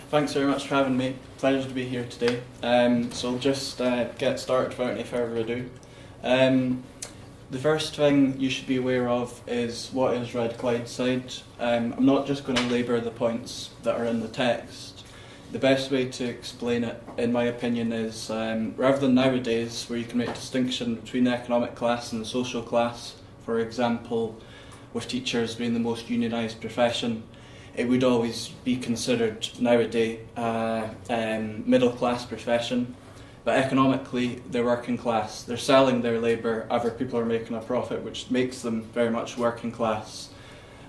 Thanks very much for having me. Pleasure to be here today. So I'll just get started without any further ado. The first thing you should be aware of is what is Red Clydeside. I'm not just going to labour the points that are in the text. The best way to explain it, in my opinion, is rather than nowadays where you can make a distinction between the economic class and the social class, for example, with teachers being the most unionised profession, it would always be considered nowadays middle class profession. But economically, they're working class. They're selling their labour, other people are making a profit, which makes them very much working class.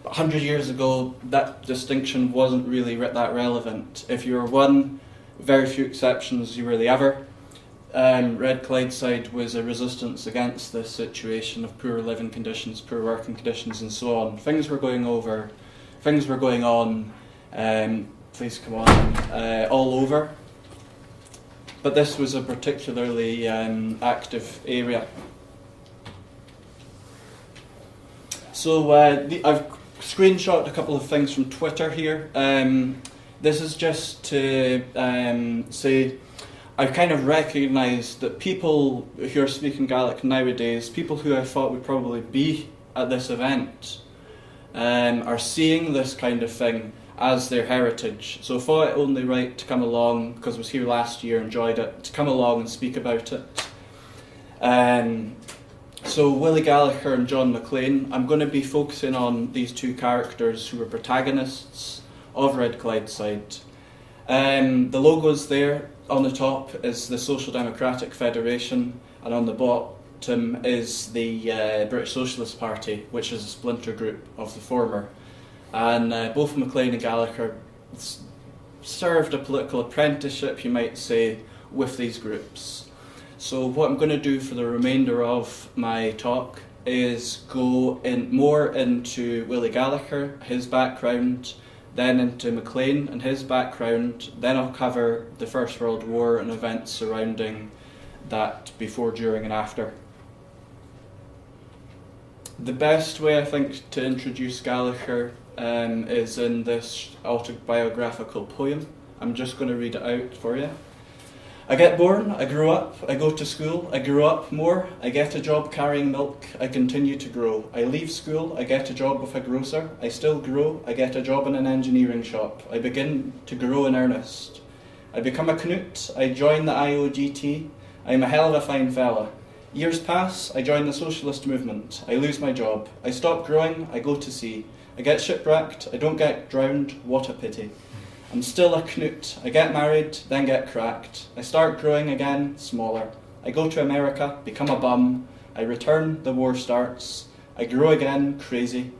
But 100 years ago, that distinction wasn't really that relevant. If you were one, very few exceptions, you were the other. Red Clydeside was a resistance against this situation of poor living conditions, poor working conditions, and so on. Things were going on, please come on, all over. But this was a particularly active area. So I've screenshot a couple of things from Twitter here. This is just to say I've kind of recognised that people who are speaking Gaelic nowadays, people who I thought would probably be at this event, are seeing this kind of thing as their heritage. So I thought it only right to come along, because I was here last year, enjoyed it, to come along and speak about it. So Willie Gallacher and John McLean, I'm going to be focusing on these two characters who were protagonists of Red Clydeside. The logo's there. On the top is the Social Democratic Federation, and on the bottom is the British Socialist Party, which is a splinter group of the former. And both McLean and Gallacher served a political apprenticeship, you might say, with these groups. So what I'm going to do for the remainder of my talk is go more into Willie Gallacher, his background, then into McLean and his background, then I'll cover the First World War and events surrounding that before, during and after. The best way, I think, to introduce Gallacher is in this autobiographical poem. I'm just going to read it out for you. I get born, I grow up, I go to school, I grow up more, I get a job carrying milk, I continue to grow. I leave school, I get a job with a grocer, I still grow, I get a job in an engineering shop. I begin to grow in earnest. I become a Knut, I join the IOGT, I'm a hell of a fine fella. Years pass, I join the socialist movement, I lose my job, I stop growing, I go to sea. I get shipwrecked, I don't get drowned, what a pity. I'm still a Knut, I get married, then get cracked. I start growing again, smaller. I go to America, become a bum. I return, the war starts. I grow again, crazy.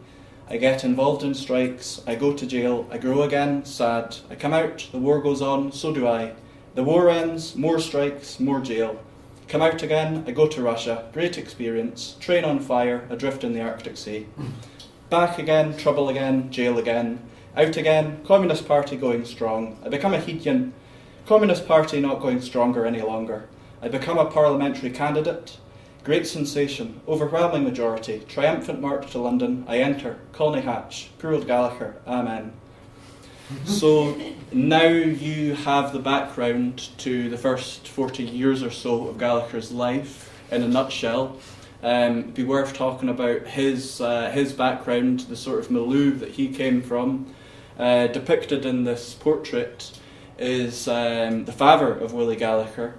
I get involved in strikes, I go to jail, I grow again, sad. I come out, the war goes on, so do I. The war ends, more strikes, more jail. Come out again, I go to Russia, great experience. Train on fire, adrift in the Arctic Sea. Back again, trouble again, jail again. Out again, Communist Party going strong. I become a h-òraidean, Communist Party not going stronger any longer. I become a parliamentary candidate. Great sensation, overwhelming majority, triumphant march to London. I enter, Colney Hatch, poor old Gallacher, amen. So now you have the background to the first 40 years or so of Gallacher's life in a nutshell. It'd be worth talking about his background, the sort of milieu that he came from. Depicted in this portrait is the father of Willie Gallacher,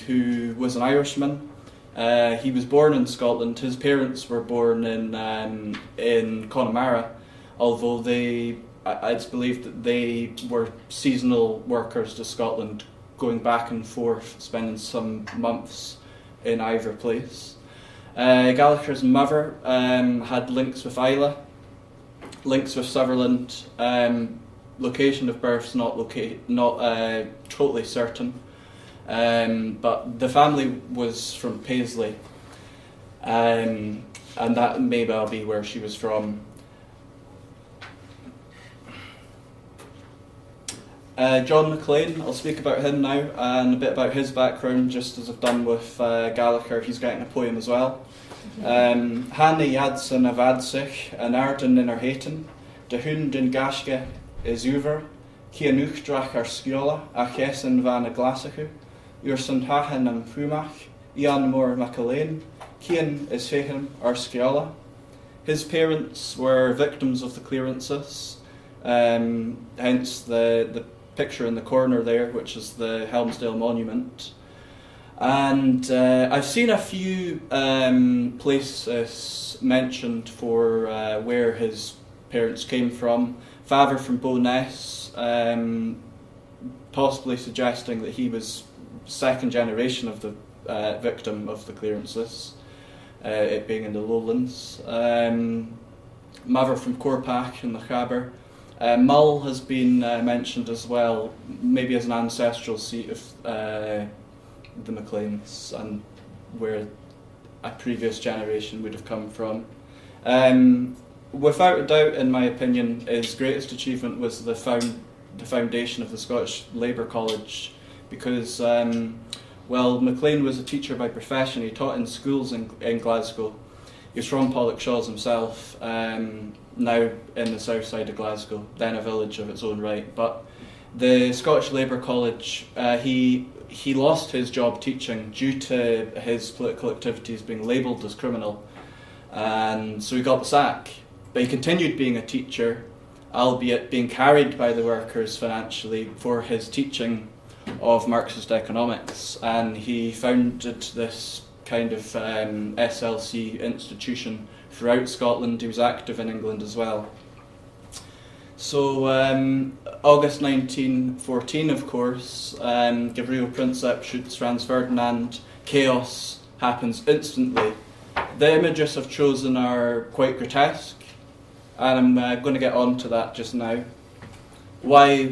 who was an Irishman. He was born in Scotland. His parents were born in Connemara, although it's believed that they were seasonal workers to Scotland, going back and forth, spending some months in either place. Gallacher's mother had links with Islay, links with Sutherland. Location of birth's not totally certain, but the family was from Paisley, and that may well be where she was from. John McLean, I'll speak about him now and a bit about his background, just as I've done with Gallacher. He's getting a poem as well. Hanna Yadson of Adsich, an Arden in Arhaten, de Hund in Gashke is over, eachdraidh ar sciolach a chesan van a Glasc'ho, san thachair am fumach, tlachdmhor againn, chionn is féchan ar sciolach. His parents were victims of the clearances, hence the picture in the corner there, which is the Helmsdale Monument. And I've seen a few places mentioned for where his parents came from. Father from Bo'ness, possibly suggesting that he was second generation of the victim of the clearances, it being in the lowlands. Mother from Corpac in the Tlachdmhor. Mull has been mentioned as well, maybe as an ancestral seat of the MacLeans and where a previous generation would have come from. Without a doubt, in my opinion, his greatest achievement was the foundation of the Scottish Labour College, because well, MacLean was a teacher by profession. He taught in schools in Glasgow. He was from Pollokshaws himself, now in the south side of Glasgow, then a village of its own right. But the Scottish Labour College, he lost his job teaching due to his political activities being labelled as criminal, and so he got the sack. But he continued being a teacher, albeit being carried by the workers financially for his teaching of Marxist economics, and he founded this kind of SLC institution throughout Scotland. He was active in England as well. So August 1914, of course, Gabriel Princeps Franz Ferdinand, chaos happens instantly. The images I've chosen are quite grotesque, and I'm going to get on to that just now. Why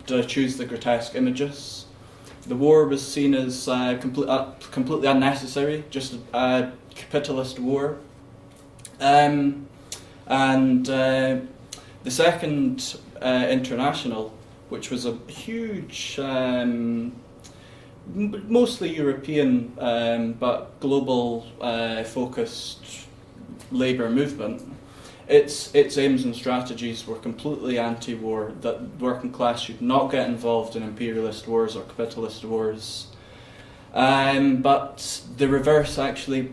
did I choose the grotesque images? The war was seen as completely unnecessary, just a capitalist war. And the Second International, which was a huge, mostly European but global focused labour movement, its aims and strategies were completely anti-war, that working class should not get involved in imperialist wars or capitalist wars. But the reverse actually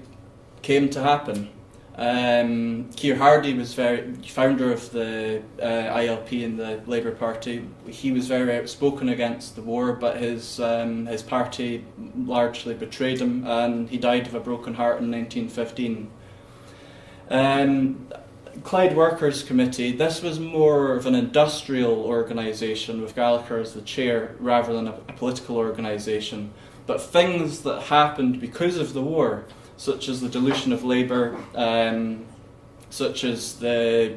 came to happen. Keir Hardie was founder of the ILP in the Labour Party. He was very outspoken against the war, but his party largely betrayed him, and he died of a broken heart in 1915. Clyde Workers' Committee, this was more of an industrial organisation with Gallacher as the chair rather than a political organisation. But things that happened because of the war, such as the dilution of labour, such as the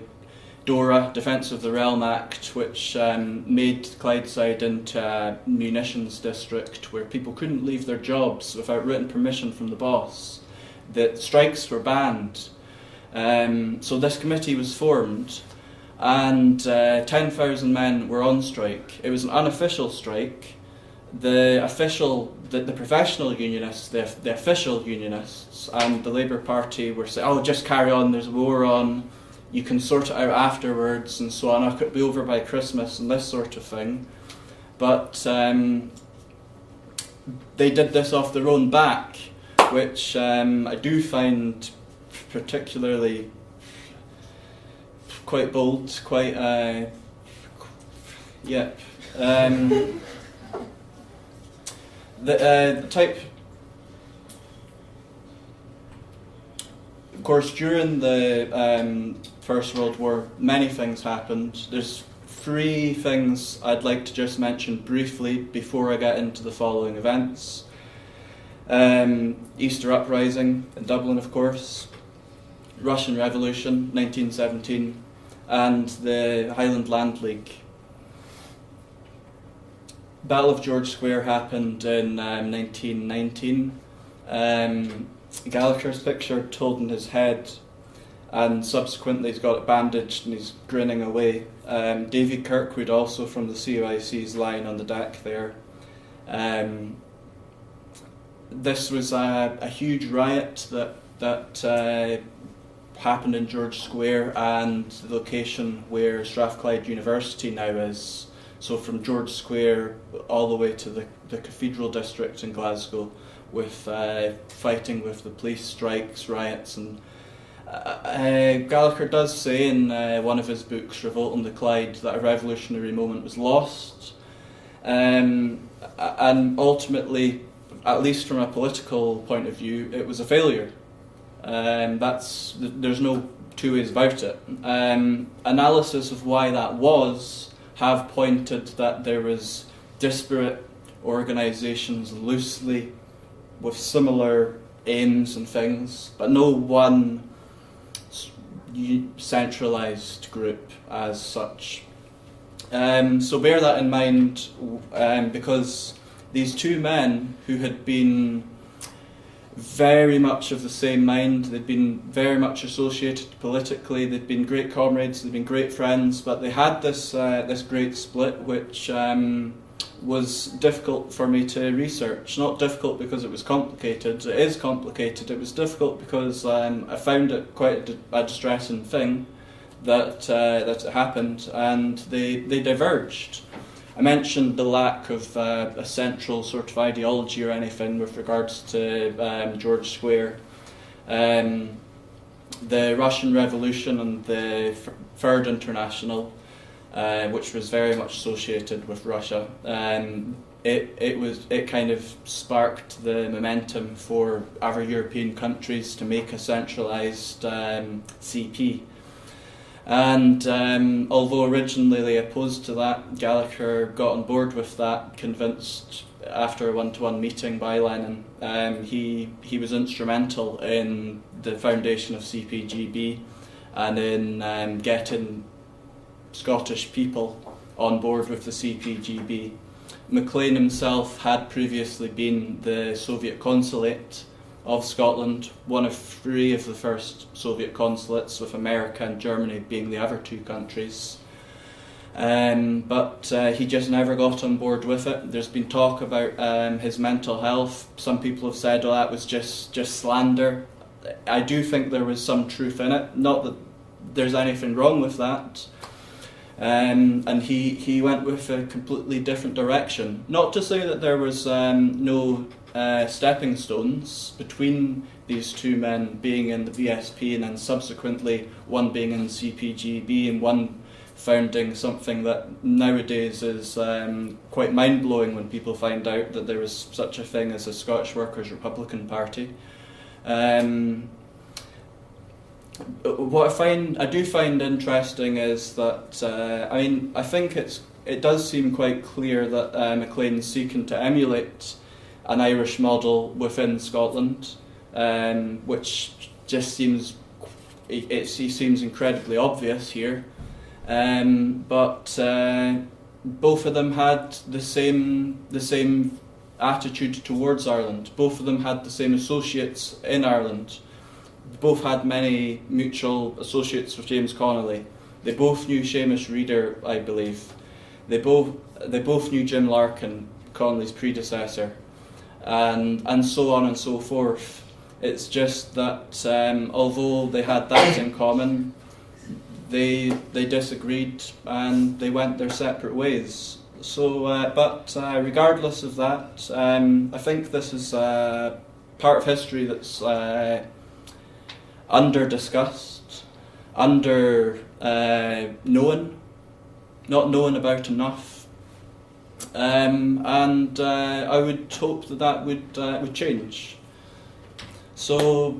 DORA, Defence of the Realm Act, which made Clydeside into a munitions district where people couldn't leave their jobs without written permission from the boss. The strikes were banned. So this committee was formed, and 10,000 men were on strike. It was an unofficial strike. The professional unionists, the official unionists, and the Labour Party were saying, "Oh, just carry on. There's a war on. You can sort it out afterwards, and so on. It'll be over by Christmas," and this sort of thing. But they did this off their own back, which I do find particularly quite bold, quite the type. Of course, during the First World War, many things happened. There's three things I'd like to just mention briefly before I get into the following events. Easter Uprising in Dublin, of course. Russian Revolution, 1917, and the Highland Land League. Battle of George Square happened in 1919. Gallacher's pictured holding his head, and subsequently he's got it bandaged and he's grinning away. Davy Kirkwood, also from the COIC's line on the deck there. This was a huge riot that happened in George Square and the location where Srath Chluaidh University now is. So from George Square all the way to the Cathedral District in Glasgow, with fighting with the police, strikes, riots, and Gallacher does say in one of his books, Revolt on the Clyde, that a revolutionary moment was lost, and ultimately, at least from a political point of view, it was a failure. There's no two ways about it. Analysis of why that was have pointed that there was disparate organisations loosely with similar aims and things, but no one centralised group as such. So bear that in mind, because these two men who had been very much of the same mind, they'd been very much associated politically, they'd been great comrades, they'd been great friends, but they had this great split, which was difficult for me to research. Not difficult because it was complicated, it is complicated. It was difficult because I found it quite a distressing thing that it happened, and they diverged. I mentioned the lack of a central sort of ideology or anything with regards to George Square. The Russian Revolution and the Third International, which was very much associated with Russia, it kind of sparked the momentum for other European countries to make a centralised CP. And although originally they opposed to that, Gallacher got on board with that, convinced after a one-to-one meeting by Lenin. He was instrumental in the foundation of CPGB and in getting Scottish people on board with the CPGB. Maclean himself had previously been the Soviet consulate of Scotland, one of three of the first Soviet consulates, with America and Germany being the other two countries. But he just never got on board with it. There's been talk about his mental health. Some people have said, oh, that was just slander. I do think there was some truth in it, not that there's anything wrong with that. And he went with a completely different direction. Not to say that there was no stepping stones between these two men being in the VSP and then subsequently one being in the CPGB and one founding something that nowadays is quite mind-blowing when people find out that there was such a thing as a Scottish Workers' Republican Party. What I do find interesting is that I think it does seem quite clear that Maclean's seeking to emulate an Irish model within Scotland, which just seems incredibly obvious here. But both of them had the same attitude towards Ireland. Both of them had the same associates in Ireland. Both had many mutual associates with James Connolly. They both knew Seamus Reader, I believe. They both knew Jim Larkin, Connolly's predecessor, and so on and so forth. It's just that although they had that in common, they disagreed and they went their separate ways. So, but regardless of that, I think this is part of history that's under-discussed, known, not known about enough, and I would hope that would change. So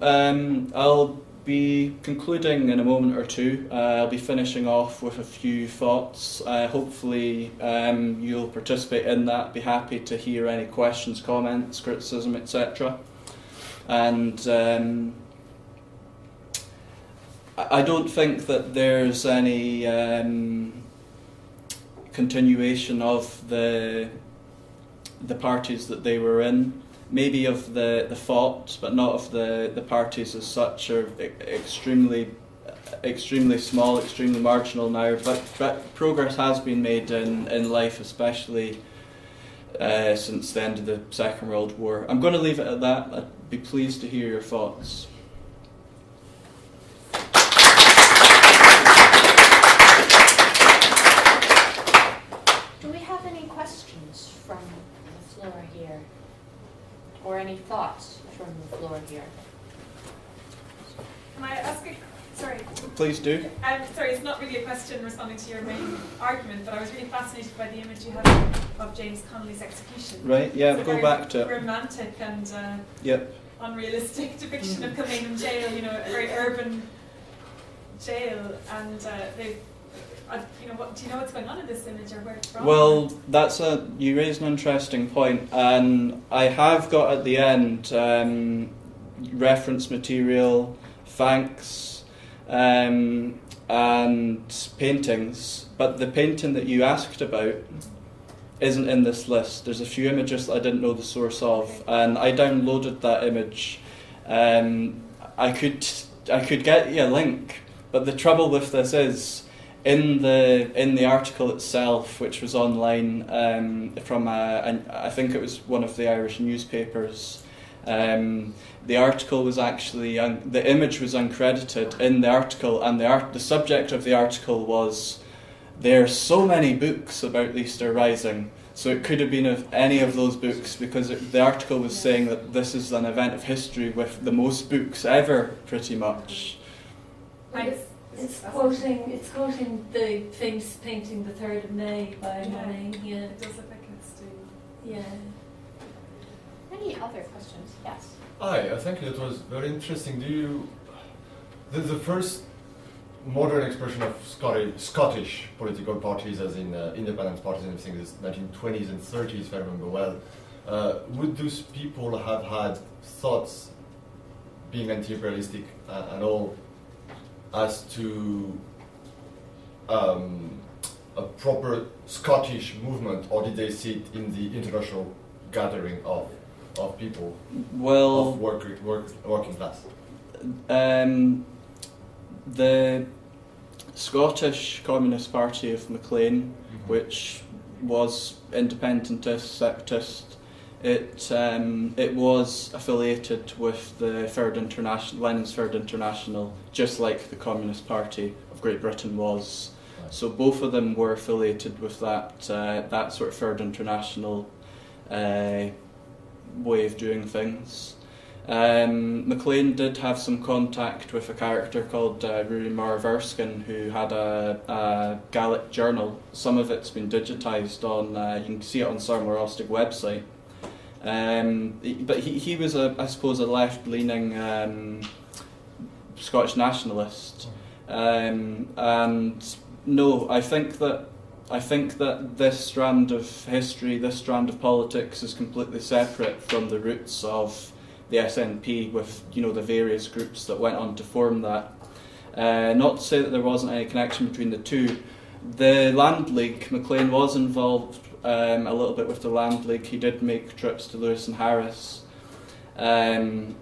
I'll be concluding in a moment or two. I'll be finishing off with a few thoughts. Hopefully you'll participate in that. Be happy to hear any questions, comments, criticism, etc. And I don't think that there's any continuation of the parties that they were in. Maybe of the thought, but not of the parties as such, are extremely small, extremely marginal now. But progress has been made in life, especially since the end of the Second World War. I'm going to leave it at that. I'd be pleased to hear your thoughts. have any questions from the floor here? Or any thoughts from the floor here? Can I ask a, sorry. Please do. Sorry, it's not really a question responding to your main argument, but I was really fascinated by the image you had of James Connolly's execution. Right, yeah, it's go back to it. Romantic and Yep. unrealistic depiction of Kilmainham jail, you know, a very urban jail, and what do you know what's going on in this image or where it's from? Well, you raise an interesting point, and I have got at the end reference material, thanks, and paintings, but the painting that you asked about isn't in this list. There's a few images that I didn't know the source of, and I downloaded that image. I could get you a link, but the trouble with this is, in the article itself, which was online from I think it was one of the Irish newspapers, the article was actually the image was uncredited in the article, and the subject of the article was, there are so many books about the Easter Rising. So it could have been of any of those books, because the article was saying that this is an event of history with the most books ever, pretty much. It's quoting the famous painting, The 3rd of May by Monet. Yeah. It does look like it's doing. Yeah. Any other questions? Yes. I think it was very interesting. The first modern expression of Scottish political parties, as in independence parties and everything, is 1920s and 30s, if I remember well. Would those people have had thoughts, being anti-imperialistic and all, as to a proper Scottish movement, or did they see it in the international gathering of people, of working class? The Scottish Communist Party of Maclean, which was independentist, separatist, it was affiliated with the Third International, Lenin's Third International, just like the Communist Party of Great Britain was. Right. So both of them were affiliated with that sort of Third International way of doing things. Maclean did have some contact with a character called Ruaidhrí Mar Bhurskyn, who had a Gaelic journal. Some of it's been digitised on, you can see it on Sarmar Ostig website. But he was, I suppose, a left-leaning Scottish nationalist. And no, I think that this strand of history, this strand of politics, is completely separate from the roots of the SNP, with the various groups that went on to form that. Not to say that there wasn't any connection between the two. The Land League, Maclean was involved a little bit with the Land League. He did make trips to Lewis and Harris, and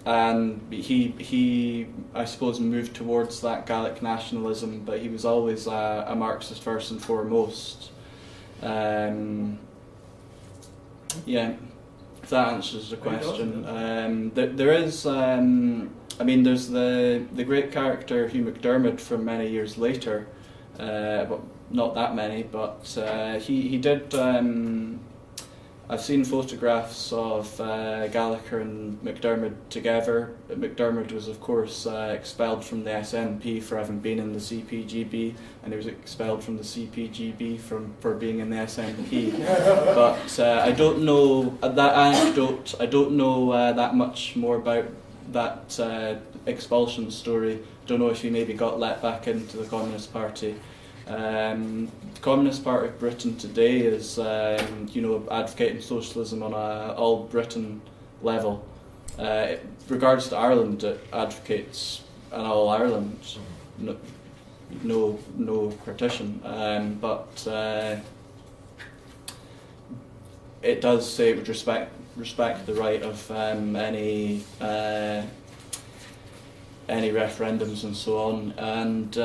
he I suppose moved towards that Gaelic nationalism, but he was always a Marxist first and foremost. Yeah. If that answers the question. There is, there's the great character Hugh McDermott from many years later, well, not that many, but he did. I've seen photographs of Gallacher and McDermott together. McDermott was, of course, expelled from the SNP for having been in the CPGB, and he was expelled from the CPGB for being in the SNP. But I don't know that anecdote. I don't know that much more about that expulsion story. Don't know if he maybe got let back into the Communist Party. The Communist Party of Britain today is, advocating socialism on a all-Britain level. Regards to Ireland, it advocates an all-Ireland, no partition. But it does say it would respect the right of any referendums and so on, and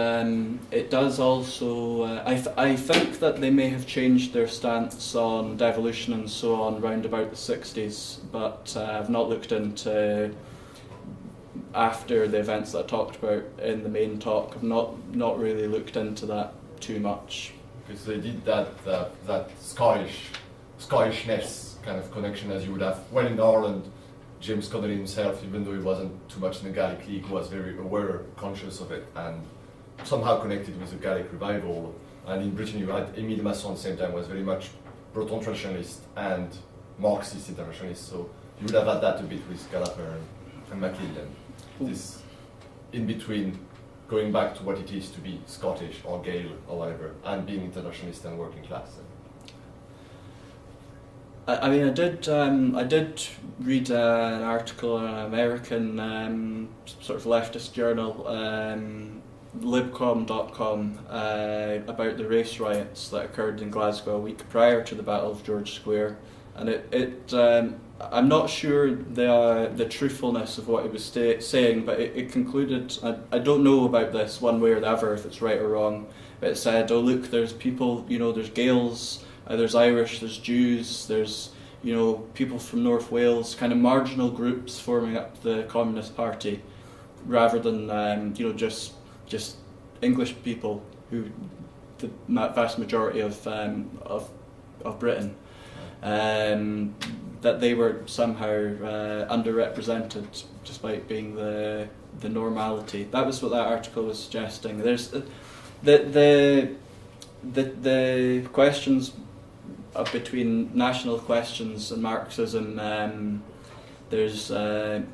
it does also. I think that they may have changed their stance on devolution and so on round about the 60s, but I've not looked into after the events that I talked about in the main talk. I've not really looked into that too much. because they did that Scottishness kind of connection as you would have. Well, in Ireland, James Connolly himself, even though he wasn't too much in the Gaelic League, was very aware, conscious of it, and somehow connected with the Gaelic revival. And in Britain, you had Émile Masson at the same time, was very much Breton traditionalist and Marxist internationalist. So you would have had that a bit with Gallacher and MacLeod, and this in between, going back to what it is to be Scottish or Gael or whatever, and being internationalist and working class. I mean, I did read an article in an American sort of leftist journal, libcom.com, about the race riots that occurred in Glasgow a week prior to the Battle of George Square, and I'm not sure the truthfulness of what he was saying, but it concluded, I don't know about this one way or the other, if it's right or wrong, but it said, oh look, there's people, there's Gaels, there's Irish, there's Jews, there's people from North Wales, kind of marginal groups forming up the Communist Party, rather than just English people, who the vast majority of Britain, that they were somehow underrepresented despite being the normality. That was what that article was suggesting. There's the questions between national questions and Marxism. There's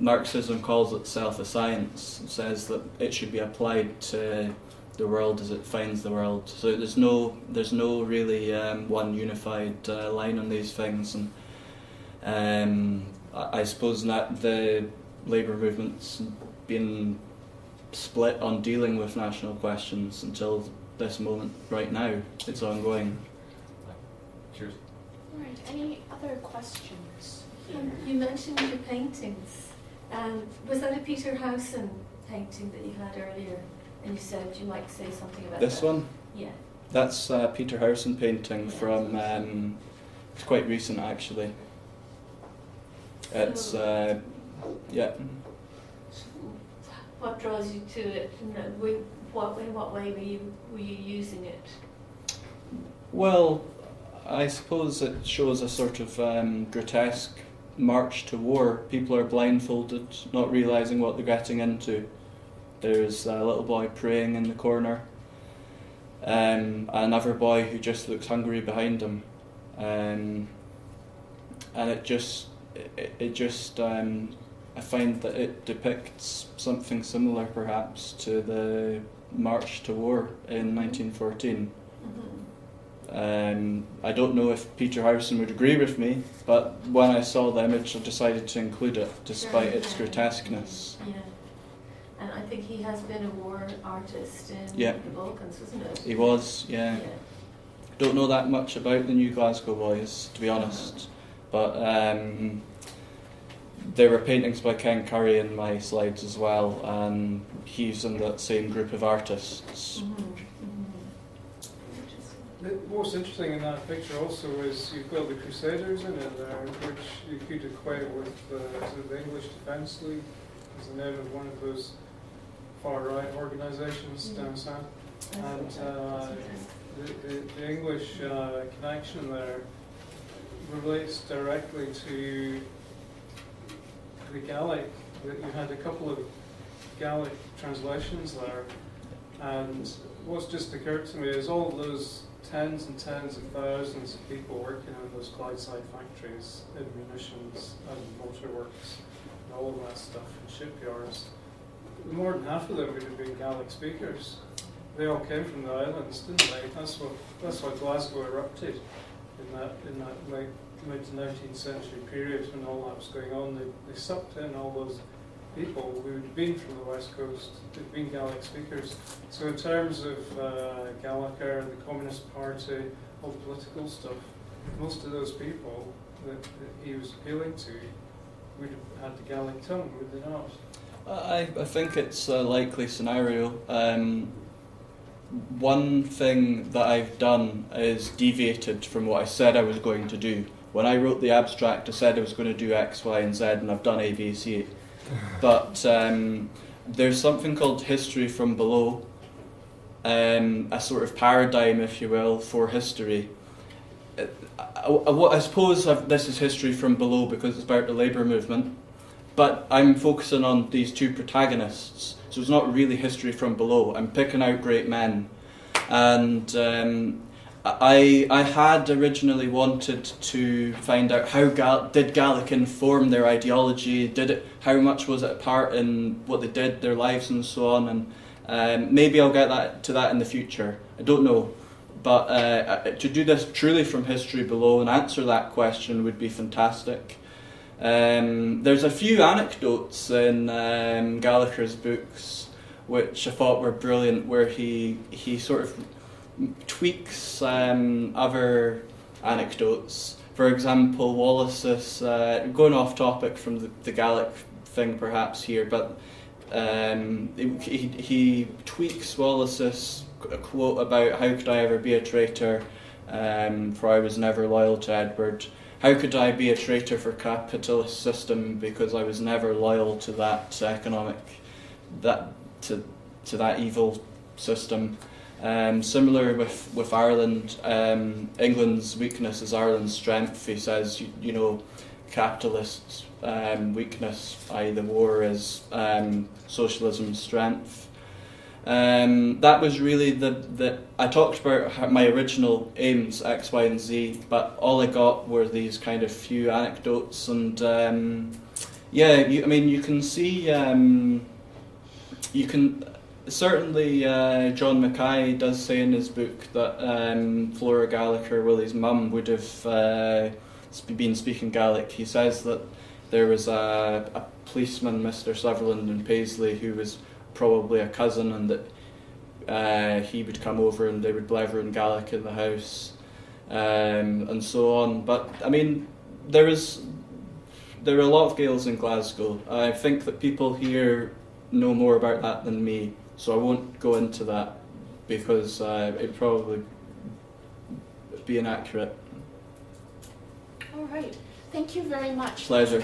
Marxism calls itself a science, says that it should be applied to the world as it finds the world. So there's no really one unified line on these things, and I suppose that the labour movement's been split on dealing with national questions until this moment. Right now, it's ongoing. Cheers. All right, any other questions here? You mentioned your paintings. Was that a Peter Howson painting that you had earlier? And you said you might say something about This that. one? Yeah. That's a Peter Howson painting from, it's quite recent actually. It's, yeah. What draws you to it? In what way were you using it? Well, I suppose it shows a sort of grotesque march to war. People are blindfolded, not realising what they're getting into. There's a little boy praying in the corner, another boy who just looks hungry behind him, and it just I find that it depicts something similar perhaps to the march to war in 1914. I don't know if Peter Howson would agree with me, but when I saw the image I decided to include it despite its grotesqueness. Yeah. And I think he has been a war artist in Yeah. the Balkans, wasn't it? He was, yeah. Don't know that much about the new Glasgow boys, to be honest, but there were paintings by Ken Curry in my slides as well, and he's in that same group of artists. What's interesting in that picture also is you've got the Crusaders in it there, which you could equate with the English Defence League as the name of one of those far-right organisations down south. And the English connection there relates directly to the Gaelic. You had a couple of Gaelic translations there, and what's just occurred to me is all of those tens and tens of thousands of people working in those Clydeside factories, in munitions and motorworks and all of that stuff, and shipyards. More than half of them would have been Gaelic speakers. They all came from the islands, didn't they? That's why Glasgow erupted in that late mid-19th century period when all that was going on. They sucked in all those people who had been from the west coast, who'd been Gaelic speakers. So in terms of Gallacher, the Communist Party, all the political stuff, most of those people that he was appealing to would have had the Gaelic tongue, would they not? I think it's a likely scenario. One thing that I've done is deviated from what I said I was going to do. When I wrote the abstract, I said I was going to do X, Y, and Z, and I've done A, B, C. But there's something called history from below, a sort of paradigm, if you will, for history. I suppose this is history from below because it's about the labour movement, but I'm focusing on these two protagonists, so it's not really history from below. I'm picking out great men, and I had originally wanted to find out how did Gaelic inform their ideology, how much was it a part in what they did, their lives and so on, and maybe I'll get to that in the future, I don't know. But to do this truly from history below and answer that question would be fantastic. There's a few anecdotes in Gallacher's books which I thought were brilliant, where he sort of tweaks other anecdotes. For example, Wallace's, going off topic from the Gaelic thing perhaps here, but he tweaks Wallace's quote about how could I ever be a traitor, for I was never loyal to Edward. How could I be a traitor for capitalist system because I was never loyal to that to that evil system. Similar with Ireland, England's weakness is Ireland's strength. He says, you know, capitalist weakness, i.e. the war, is socialism's strength. That was really I talked about my original aims, X, Y, and Z, but all I got were these kind of few anecdotes, and you can see, you can certainly, John Mackay does say in his book that Flora Gallacher, Willie's mum, would have been speaking Gaelic. He says that there was a policeman, Mr. Sutherland in Paisley, who was probably a cousin, and that he would come over and they would blethen Gaelic in the house, and so on. But I mean, there are a lot of Gaels in Glasgow. I think that people here know more about that than me, so I won't go into that because it'd probably be inaccurate. All right. Thank you very much. Pleasure.